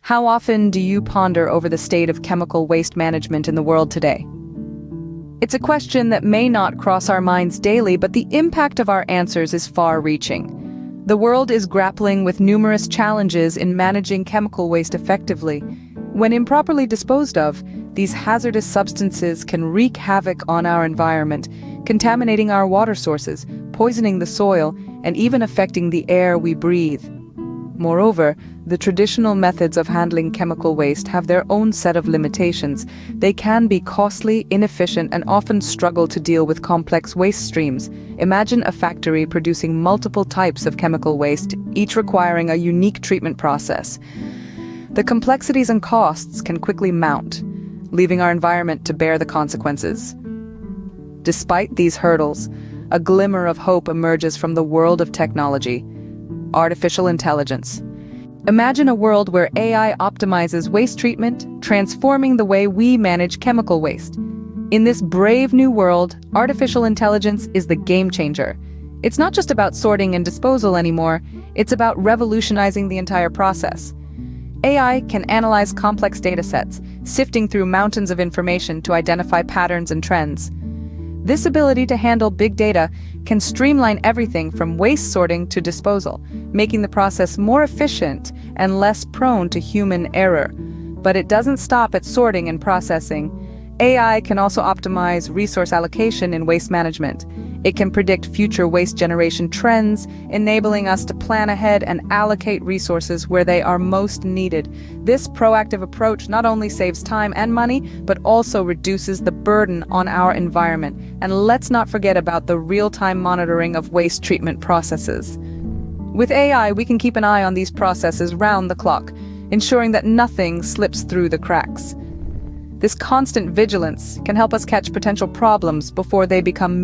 How often do you ponder over the state of chemical waste management in the world today? It's a question that may not cross our minds daily, but the impact of our answers is far-reaching. The world is grappling with numerous challenges in managing chemical waste effectively. When improperly disposed of, these hazardous substances can wreak havoc on our environment, contaminating our water sources, poisoning the soil, and even affecting the air we breathe. Moreover, the traditional methods of handling chemical waste have their own set of limitations. They can be costly, inefficient, and often struggle to deal with complex waste streams. Imagine a factory producing multiple types of chemical waste, each requiring a unique treatment process. The complexities and costs can quickly mount, leaving our environment to bear the consequences. Despite these hurdles, a glimmer of hope emerges from the world of technology: artificial intelligence. Imagine a world where AI optimizes waste treatment, transforming the way we manage chemical waste. In this brave new world, artificial intelligence is the game changer. It's not just about sorting and disposal anymore, it's about revolutionizing the entire process. AI can analyze complex data sets, sifting through mountains of information to identify patterns and trends. This ability to handle big data can streamline everything from waste sorting to disposal, making the process more efficient and less prone to human error. But it doesn't stop at sorting and processing. AI can also optimize resource allocation in waste management. It can predict future waste generation trends, enabling us to plan ahead and allocate resources where they are most needed. This proactive approach not only saves time and money, but also reduces the burden on our environment. And let's not forget about the real-time monitoring of waste treatment processes. With AI, we can keep an eye on these processes round the clock, ensuring that nothing slips through the cracks. This constant vigilance can help us catch potential problems before they become